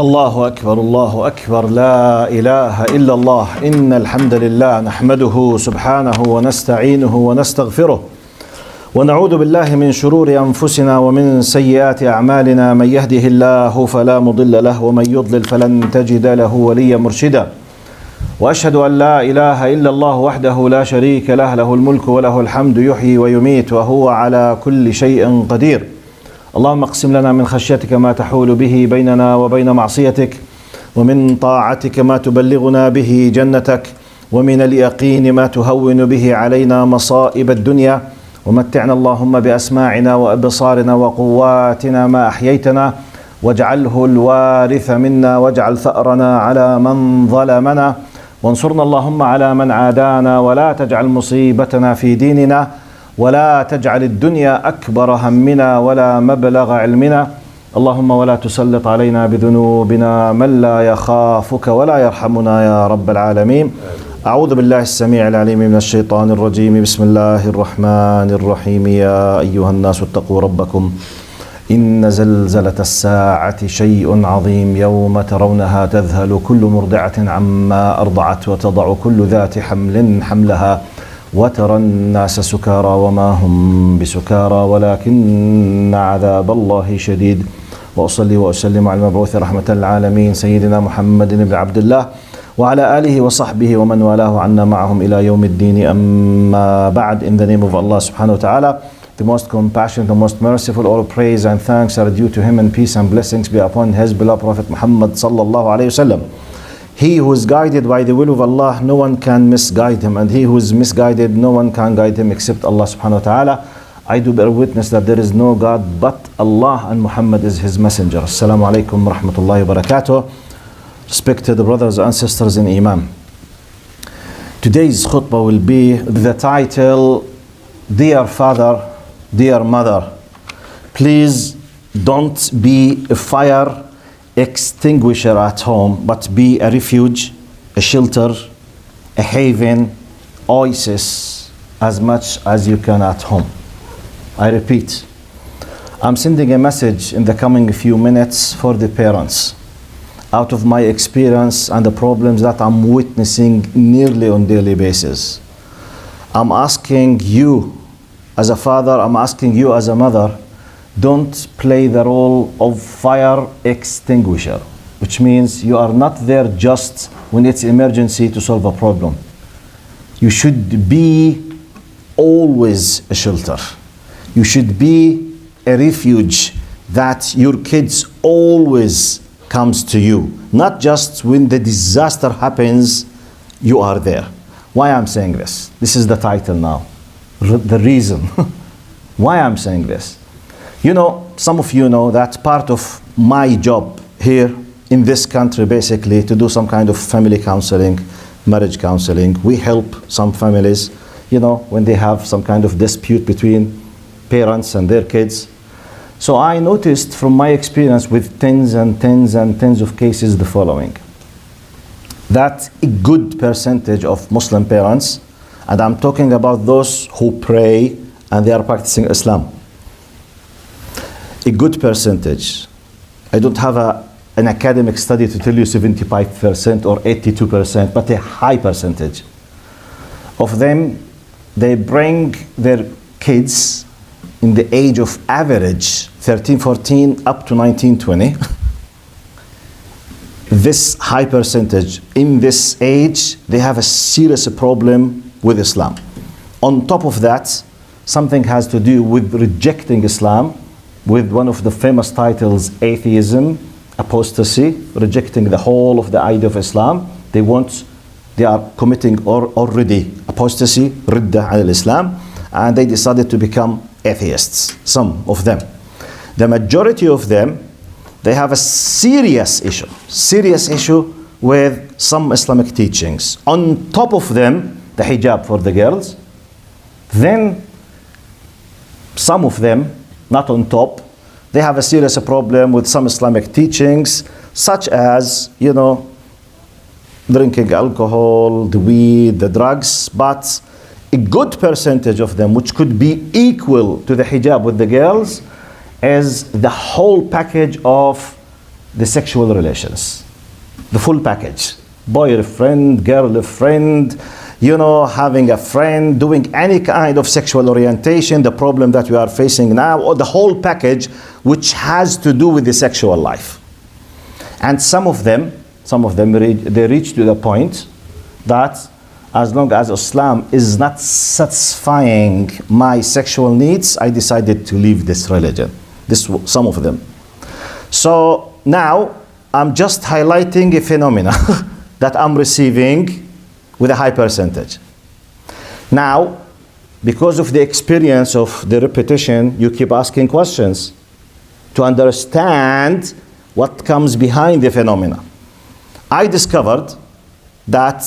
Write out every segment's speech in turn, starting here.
الله أكبر الله أكبر لا إله إلا الله إن الحمد لله نحمده سبحانه ونستعينه ونستغفره ونعوذ بالله من شرور أنفسنا ومن سيئات أعمالنا من يهده الله فلا مضل له ومن يضلل فلن تجد له وليا مرشدا وأشهد أن لا إله إلا الله وحده لا شريك له له الملك وله الحمد يحيي ويميت وهو على كل شيء قدير اللهم اقسم لنا من خشيتك ما تحول به بيننا وبين معصيتك ومن طاعتك ما تبلغنا به جنتك ومن اليقين ما تهون به علينا مصائب الدنيا ومتعنا اللهم بأسماعنا وأبصارنا وقواتنا ما أحييتنا واجعله الوارث منا واجعل ثأرنا على من ظلمنا وانصرنا اللهم على من عادانا ولا تجعل مصيبتنا في ديننا ولا تجعل الدنيا أكبر همنا ولا مبلغ علمنا اللهم ولا تسلط علينا بذنوبنا من لا يخافك ولا يرحمنا يا رب العالمين. أعوذ بالله السميع العليم من الشيطان الرجيم. بسم الله الرحمن الرحيم. يا أيها الناس اتقوا ربكم إن زلزلة الساعة شيء عظيم يوم ترونها تذهل كل مرضعة عما أرضعت وتضع كل ذات حمل حملها وترى الناس سكارى وما هم بسكارى ولكن عذاب الله شديد. وأصلي وأسلم على المبعوث رحمة العالمين سيدنا محمد بن عبد الله وعلى آله وصحبه ومن والاه عنا معهم إلى يوم الدين. أما بعد. In the name of Allah subhanahu wa ta'ala, the most compassionate, the most merciful, all praise and thanks are due to him and peace and blessings be upon his beloved Prophet Muhammad sallallahu alayhi wa sallam. He who is guided by the will of Allah, no one can misguide him, and he who is misguided, no one can guide him except Allah subhanahu wa ta'ala. I do bear witness that there is no God but Allah and Muhammad is his messenger. Assalamu alaikum wa rahmatullahi wa barakatuh. Respected brothers and sisters in Iman. Today's khutbah will be the title, Dear Father, Dear Mother, please don't be a fire extinguisher at home, but be a refuge, a shelter, a haven, oasis as much as you can at home. I repeat, I'm sending a message in the coming few minutes for the parents. Out of my experience and the problems that I'm witnessing nearly on daily basis, I'm asking you as a father, I'm asking you as a mother, don't play the role of fire extinguisher, which means you are not there just when it's emergency to solve a problem. You should be always a shelter. You should be a refuge that your kids always comes to you, not just when the disaster happens, you are there. Why I'm saying this? This is the title now. The reason why I'm saying this. You know, some of you know that part of my job here in this country basically to do some kind of family counseling, marriage counseling. We help some families, you know, when they have some kind of dispute between parents and their kids. So I noticed from my experience with tens and tens and tens of cases the following. That a good percentage of Muslim parents, and I'm talking about those who pray and they are practicing Islam, a good percentage, I don't have an academic study to tell you 75% or 82%, but a high percentage of them, they bring their kids in the age of average 13, 14 up to 19, 20. This high percentage in this age, they have a serious problem with Islam. On top of that, something has to do with rejecting Islam, with one of the famous titles, atheism, apostasy, rejecting the whole of the idea of Islam. They are committing already apostasy, ridda al-Islam, and they decided to become atheists, some of them. The majority of them, they have a serious issue with some Islamic teachings. On top of them, the hijab for the girls. Then some of them, not on top, they have a serious problem with some Islamic teachings, such as, you know, drinking alcohol, the weed, the drugs, but a good percentage of them, which could be equal to the hijab with the girls, is the whole package of the sexual relations. The full package. Boyfriend, girlfriend, having a friend, doing any kind of sexual orientation, the problem that we are facing now, or the whole package which has to do with the sexual life. And some of them they reach to the point that as long as Islam is not satisfying my sexual needs, I decided to leave this religion. Some of them. So now I'm just highlighting a phenomena that I'm receiving with a high percentage. Now, because of the experience of the repetition, you keep asking questions to understand what comes behind the phenomena. I discovered that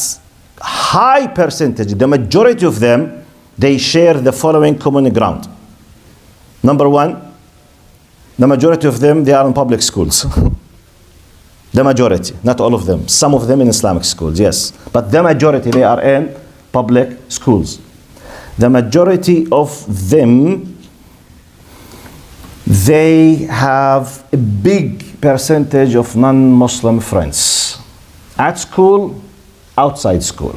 high percentage, the majority of them, they share the following common ground. Number one, the majority of them, they are in public schools. The majority, not all of them. Some of them in Islamic schools, yes. But the majority, they are in public schools. The majority of them, they have a big percentage of non-Muslim friends. At school, outside school.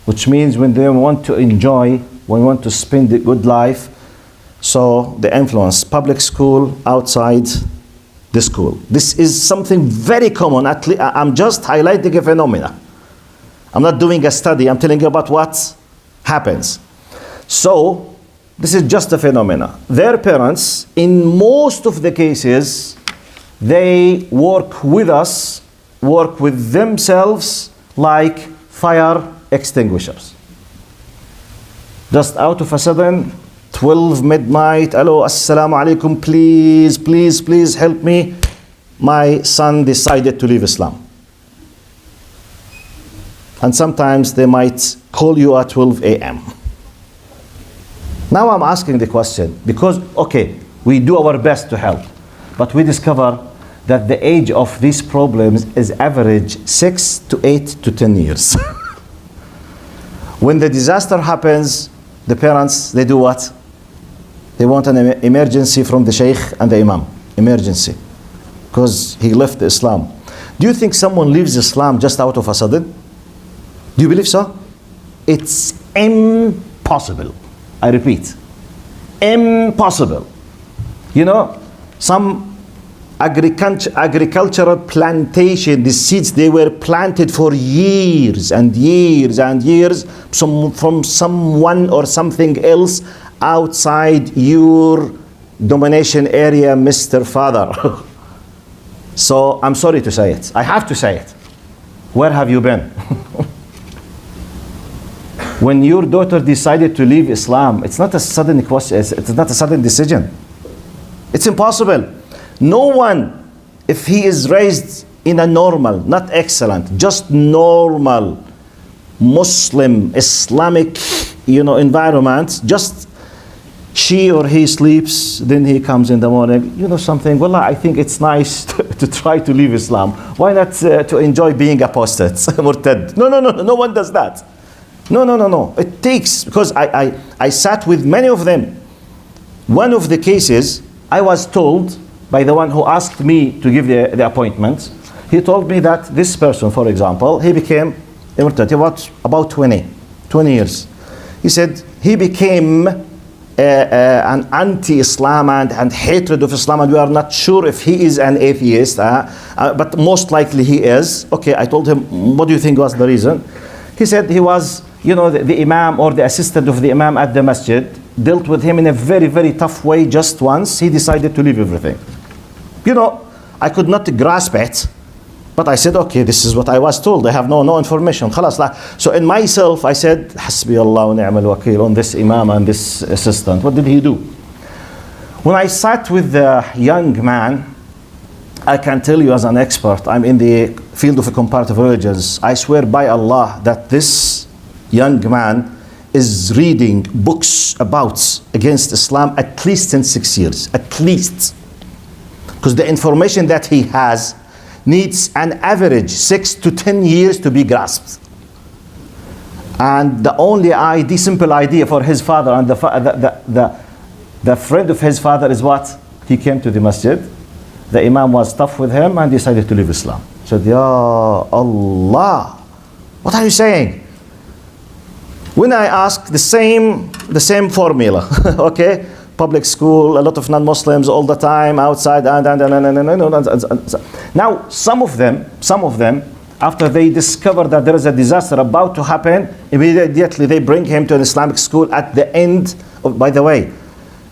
Which means when they want to enjoy, when they want to spend a good life, so the influence, public school, outside the school. This is something very common. I'm just highlighting a phenomena. I'm not doing a study. I'm telling you about what happens. So this is just a phenomena. Their parents, in most of the cases, they work with us, work with themselves like fire extinguishers. Just out of a sudden, 12 midnight, hello, assalamu alaikum, please help me. My son decided to leave Islam. And sometimes they might call you at 12 a.m. Now I'm asking the question, because, okay, we do our best to help, but we discover that the age of these problems is average 6 to 8 to 10 years. When the disaster happens, the parents, they do what? They want an emergency from the sheikh and the imam. Emergency. Because he left Islam. Do you think someone leaves Islam just out of a sudden? Do you believe so? It's impossible. I repeat. Impossible. Some agricultural plantation, the seeds, they were planted for years and years and years from someone or something else outside your domination area, Mr. Father. So I'm sorry to say it. I have to say it. Where have you been? When your daughter decided to leave Islam, it's not a sudden question, it's not a sudden decision. It's impossible. No one, if he is raised in a normal, not excellent, just normal Muslim, Islamic, environment, just she or he sleeps, then he comes in the morning, something, well, I think it's nice to try to leave Islam. Why not to enjoy being apostate, murtad? No one does that. No. It takes, because I sat with many of them. One of the cases, I was told by the one who asked me to give the appointment, he told me that this person, for example, he became a murtad. He was about 20 years. He said he became an anti-Islam and hatred of Islam, and we are not sure if he is an atheist, but most likely he is. Okay, I told him, what do you think was the reason? He said he was, the imam or the assistant of the imam at the masjid dealt with him in a very, very tough way just once. He decided to leave everything. I could not grasp it, but I said, okay, this is what I was told. I have no information. So in myself, I said, Hasbi Allah wa ni'mal wakil on this imam and this assistant. What did he do? When I sat with the young man, I can tell you as an expert, I'm in the field of comparative religions. I swear by Allah that this young man is reading books against Islam at least in 6 years, at least. Because the information that he has needs an average 6 to 10 years to be grasped. And the only simple idea for his father and the friend of his father is what? He came to the masjid The Imam was tough with him and decided to leave Islam. He said, Ya Allah, what are you saying? When I ask the same formula, okay? Public school, a lot of non-Muslims all the time, outside, now some of them, after they discover that there is a disaster about to happen, immediately they bring him to an Islamic school at the end of, by the way,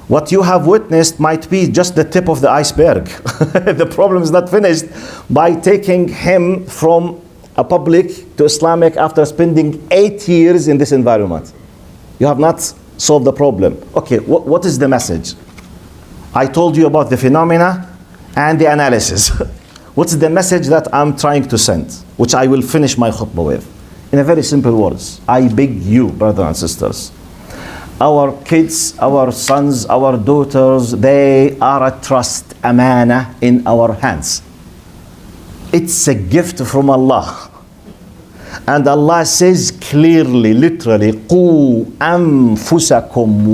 what you have witnessed might be just the tip of the iceberg. The problem is not finished by taking him from a public to Islamic after spending 8 years in this environment. You have not solved the problem. Okay, what is the message? I told you about the phenomena and the analysis. What's the message that I'm trying to send, which I will finish my khutbah with? In a very simple words, I beg you, brothers and sisters, our kids, our sons, our daughters, they are a trust, amana in our hands. It's a gift from Allah. And Allah says clearly, literally, قُوا أَنفُسَكُمْ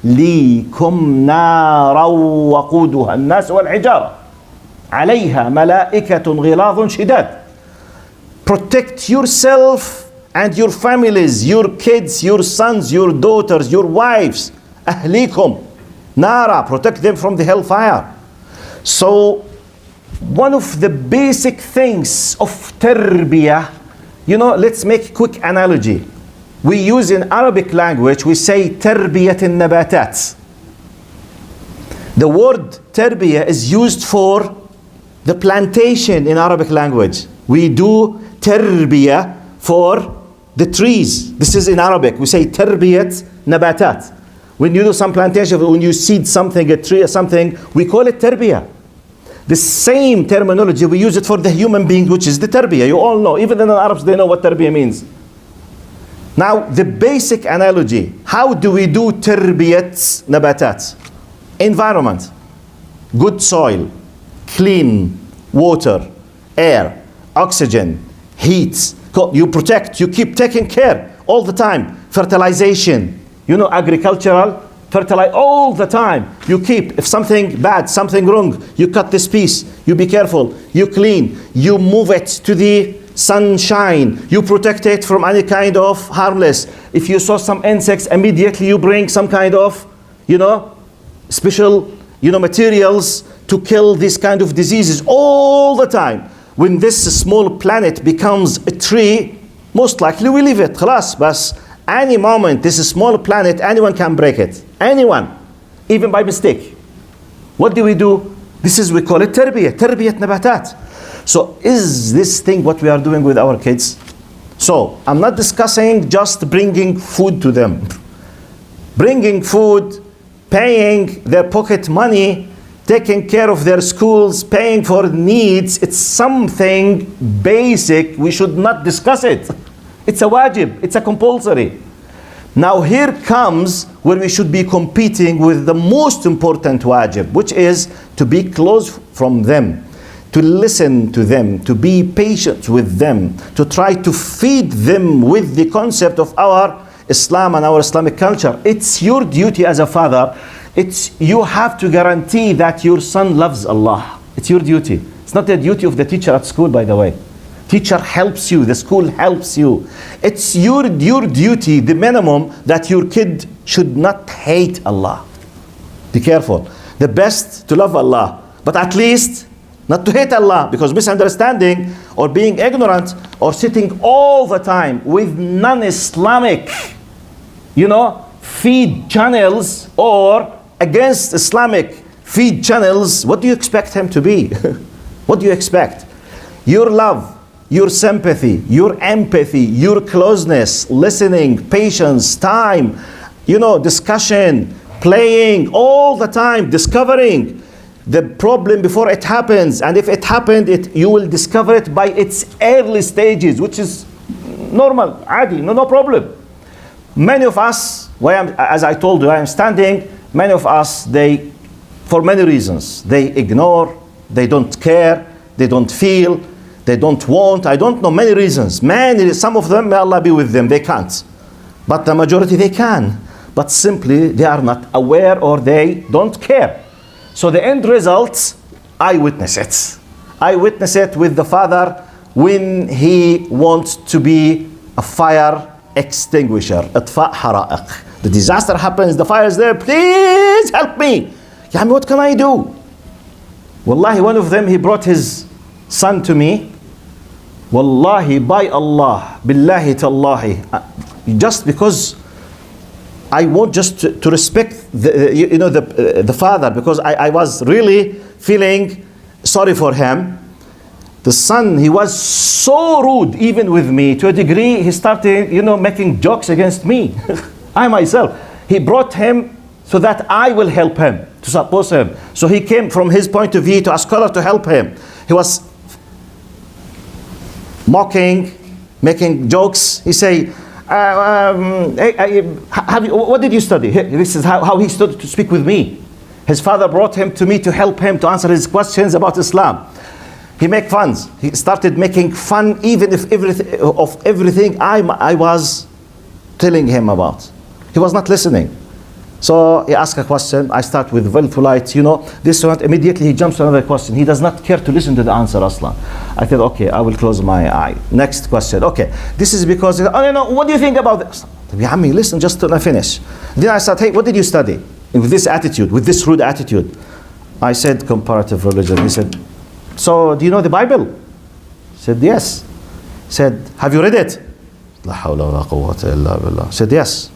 وَأَهْلِيكُمْ نَارًا وَقُودُهَا النَّاسُ وَالْحِجَارَةُ عليها ملائكة غلاظ شداد. Protect yourself and your families, your kids, your sons, your daughters, your wives. أهليكم نارا, protect them from the hellfire. So one of the basic things of tarbiyah, let's make a quick analogy. We use in Arabic language, we say tarbiyat al-nabatat. The word tarbiyah is used for the plantation in Arabic language. We do tarbiyah for the trees. This is in Arabic. We say tarbiyat nabatat. When you do some plantation, when you seed something, a tree or something, we call it tarbiyah. The same terminology, we use it for the human being, which is the tarbiyah. You all know, even the non-Arabs, they know what tarbiyah means. Now, the basic analogy, how do we do tarbiyat nabatat? Environment, good soil, clean water, air, oxygen, heat. You protect, you keep taking care all the time. Fertilization, agricultural, fertilize all the time. You keep, if something bad, something wrong, you cut this piece, you be careful, you clean, you move it to the sunshine, you protect it from any kind of harmless. If you saw some insects, immediately you bring some kind of, special, materials to kill these kind of diseases all the time. When this small planet becomes a tree, most likely we leave it. خلاص, but any moment, this small planet, anyone can break it. Anyone, even by mistake. What do? We call it tarbiyat nabatat. So is this thing what we are doing with our kids? So I'm not discussing just bringing food to them. Bringing food, paying their pocket money, taking care of their schools, paying for needs, it's something basic. We should not discuss it. It's a wajib, it's a compulsory. Now here comes where we should be competing with the most important wajib, which is to be close from them, to listen to them, to be patient with them, to try to feed them with the concept of our Islam and our Islamic culture. It's your duty as a father. You have to guarantee that your son loves Allah. It's your duty. It's not the duty of the teacher at school, by the way. Teacher helps you, the school helps you. It's your duty, the minimum, that your kid should not hate Allah. Be careful. The best to love Allah, but at least not to hate Allah, because misunderstanding or being ignorant or sitting all the time with non-Islamic, feed channels or against Islamic feed channels, what do you expect him to be? What do you expect? Your love, your sympathy, your empathy, your closeness, listening, patience, time, discussion, playing all the time, discovering the problem before it happens. And if it happened, you will discover it by its early stages, which is normal, adi, no problem. Many of us, as I told you, I am standing, many of us, for many reasons, they ignore, they don't care, they don't feel, they don't want, I don't know, many reasons. Some of them, may Allah be with them, they can't. But the majority, they can. But simply, they are not aware or they don't care. So the end results I witness it. I witness it with the father when he wants to be a fire extinguisher. إطفاء حرائق. The disaster happens, the fire is there, please help me. Yeah, what can I do? Wallahi, one of them, he brought his son to me. Wallahi, by Allah, billahi tallahi, just because I want just to respect the father, because I was really feeling sorry for him. The son, he was so rude even with me, to a degree he started making jokes against me. I myself, he brought him so that I will help him, to support him. So he came from his point of view to a scholar to help him. He was mocking, making jokes. He say, what did you study? This is how he started to speak with me. His father brought him to me to help him to answer his questions about Islam. He make fun. He started making fun even if everything I was telling him about. He was not listening. So he asked a question. I start with very polite, this one. Immediately he jumps to another question. He does not care to listen to the answer, Aslan. I said, okay, I will close my eye. Next question. Okay, this is because, no, what do you think about this? Listen, just till I finish. Then I said, hey, what did you study? And with this attitude, with this rude attitude. I said, comparative religion. He said, so do you know the Bible? I said, yes. He said, have you read it? La hawla wa la quwwata illa billah. I said, yes.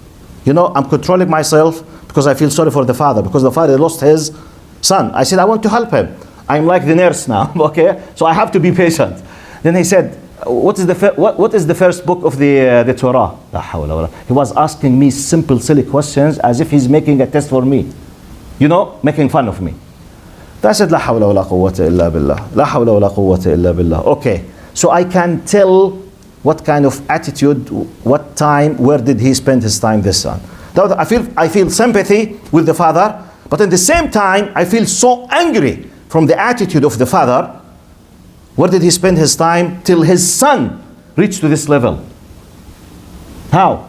I'm controlling myself because I feel sorry for the father, because the father lost his son. I said, I want to help him. I'm like the nurse now, okay? So I have to be patient. Then he said, what is the first book of the Torah? La hawla wa la. He was asking me simple, silly questions as if he's making a test for me. Making fun of me. I said, La hawla wa la quwwata illa billah. La hawla wa la quwwata illa billah. Okay, so I can tell what kind of attitude, what time, where did he spend his time, this son. I feel sympathy with the father, but at the same time, I feel so angry from the attitude of the father. Where did he spend his time till his son reached to this level? How?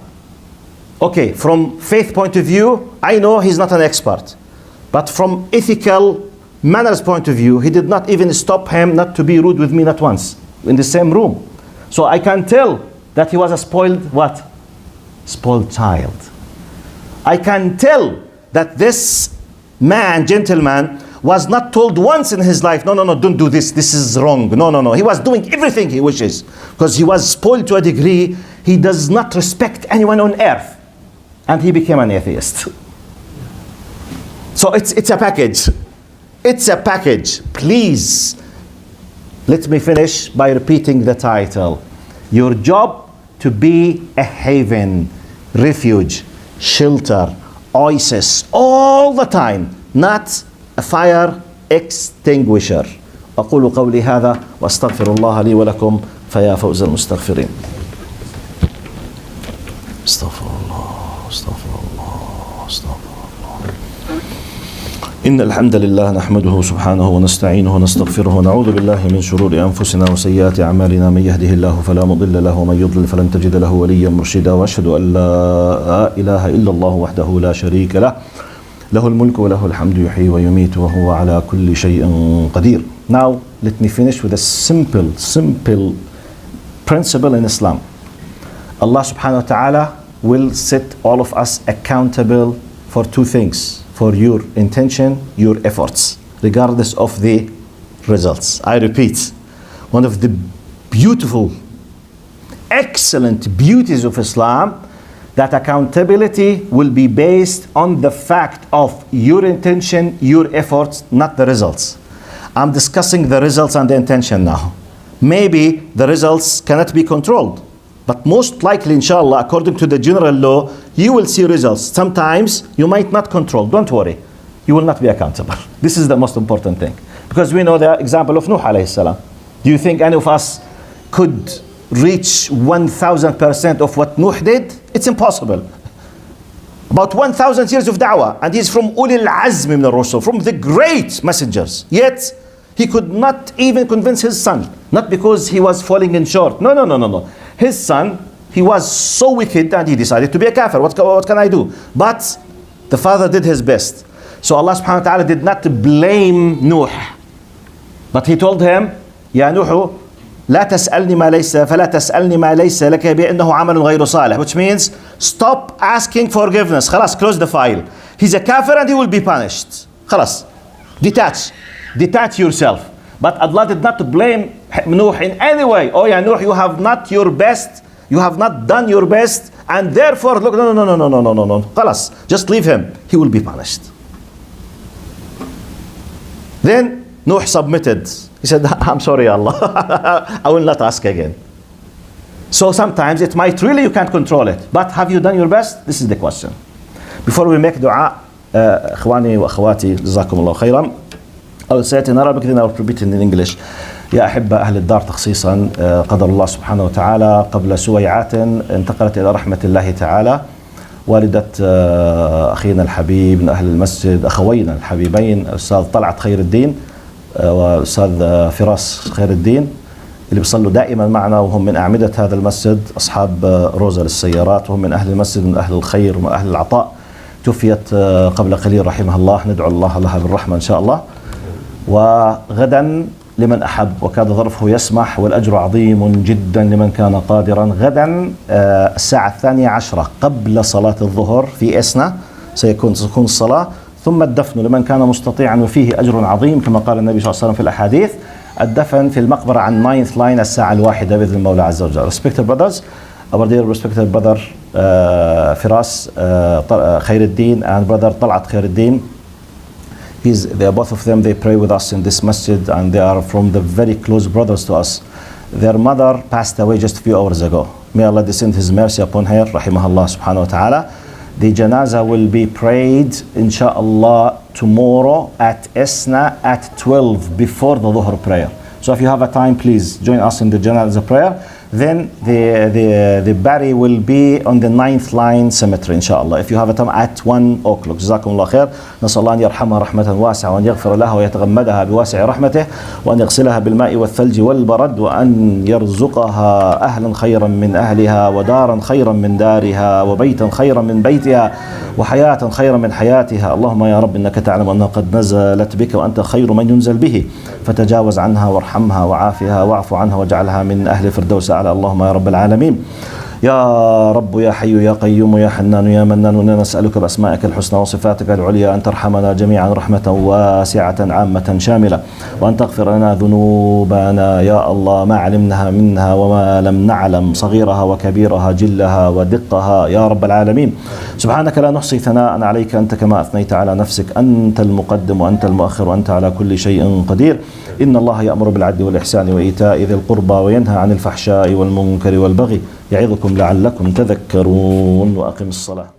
Okay, from faith point of view, I know he's not an expert. But from ethical manners point of view, he did not even stop him not to be rude with me, not once, in the same room. So I can tell that he was a spoiled what? Spoiled child. I can tell that this man, gentleman, was not told once in his life, no, don't do this, this is wrong. No. He was doing everything he wishes. Because he was spoiled to a degree, he does not respect anyone on earth. And he became an atheist. So it's a package. It's a package. Please, let me finish by repeating the title. Your job to be a haven, refuge, shelter, oasis, all the time, not a fire extinguisher. أقول قولي هذا وأستغفر الله لي ولكم فيا فوز المستغفرين. استغفر الله استغفر الله استغفر الله. إن الحمد لله نحمده سبحانه ونستعينه ونستغفره ونعوذ بالله من شرور أنفسنا وسيئات أعمالنا. من يهده الله فلا مضل له ومن يضلل فلن تجد له وليا مرشدا. وأشهد أن لا إله إلا الله وحده لا شريك له له الملك وله الحمد يحيي ويميت وهو على كل شيء قدير. Now let me finish with a simple principle in Islam. Allah subhanahu wa ta'ala will set all of us accountable for two things: for your intention, your efforts, regardless of the results. I repeat, one of the beautiful, excellent beauties of Islam, that accountability will be based on the fact of your intention, your efforts, not the results. I'm discussing the results and the intention now. Maybe the results cannot be controlled, but most likely, inshallah, according to the general law, you will see results. Sometimes you might not control. Don't worry. You will not be accountable. This is the most important thing. Because we know the example of Nuh alayhi salam. Do you think any of us could reach 1000% of what Nuh did? It's impossible. About 1000 years of da'wah, and he's from ulil azm min ar-rusul, from the great messengers. Yet he could not even convince his son, not because he was falling in short. No. His son, he was so wicked and he decided to be a kafir. What can I do? But the father did his best. So Allah subhanahu wa ta'ala did not blame Nuh But he told him, يا نوح لا تسألني ما ليس فلا تسألني ما ليس لك بأنه عمل غير صالح, which means stop asking forgiveness. خلاص, close the file. He's a kafir and he will be punished. خلاص, detach yourself. But Allah did not blame Nuh in any way. Oh yeah, Nuh, you have not your best, you have not done your best, and therefore look, no. خلاص, just leave him. He will be punished. Then Nuh submitted. He said, I'm sorry, Allah. I will not ask again. So sometimes it might really, you can't control it. But have you done your best? This is the question. Before we make dua, إخواني وأخواتي جزاكم الله خيرا. I will say it in Arabic, then I will repeat it in English. يا أحبة أهل الدار تخصيصا, قدر الله سبحانه وتعالى قبل سويعات انتقلت إلى رحمة الله تعالى والدة أخينا الحبيب من أهل المسجد, أخوينا الحبيبين الأستاذ طلعت خير الدين والأستاذ فراس خير الدين, اللي بيصلوا دائما معنا وهم من أعمدة هذا المسجد, أصحاب روزة للسيارات, وهم من أهل المسجد, من أهل الخير ومن أهل العطاء. توفيت قبل قليل رحمها الله, ندعو الله لها بالرحمة إن شاء الله. وغدا لمن أحب وكاد ظرفه يسمح, والأجر عظيم جدا لمن كان قادرا, غدا الساعة 12 قبل صلاة الظهر في إسنا تكون الصلاة, ثم الدفن لمن كان مستطيعا, وفيه أجر عظيم كما قال النبي صلى الله عليه وسلم في الأحاديث. الدفن في المقبرة عن 9th line الساعة 1 بإذن المولى عز وجل. Respected brothers, our dear respected brother Firas خير الدين and brother طلعت خير الدين, they are both of them, they pray with us in this masjid and they are from the very close brothers to us. Their mother passed away just a few hours ago. May Allah descend His mercy upon her, rahimahullah subhanahu wa ta'ala. The janazah will be prayed inshallah tomorrow at Esna at 12 before the Dhuhr prayer. So if you have a time, please join us in the janazah prayer. Then the body will be on the 9th line cemetery inshallah. If you have a time at 1 o'clock. جزاكم الله خير. نسأل الله أن يرحمها رحمة واسعة وأن يغفر لها ويتغمدها بواسع رحمته وأن يغسلها بالماء والثلج والبرد وأن يرزقها أهلا خيرا من أهلها ودارا خيرا من دارها وبيتا خيرا من بيتها وحياة خيرا من حياتها. اللهم يا رب إنك تعلم أنها قد نزلت بك وأنت خير من ينزل به, فتجاوز عنها وارحمها وعافها واعف عنها واجعلها من أهل الفردوس أعلى. اللهم يا رب العالمين. يا رب يا حي يا قيوم يا حنان يا منان, ونسألك بأسمائك الحسنى وصفاتك العليا أن ترحمنا جميعا رحمة واسعة عامة شاملة, وأن تغفر لنا ذنوبنا يا الله, ما علمناها منها وما لم نعلم, صغيرها وكبيرها, جلها ودقها يا رب العالمين. سبحانك لا نحصي ثناء عليك أنت كما أثنيت على نفسك, أنت المقدم وأنت المؤخر وأنت على كل شيء قدير. إن الله يأمر بالعدل والإحسان وإيتاء ذي القربى وينهى عن الفحشاء والمنكر والبغي, يعظكم لعلكم تذكرون. وأقم الصلاة.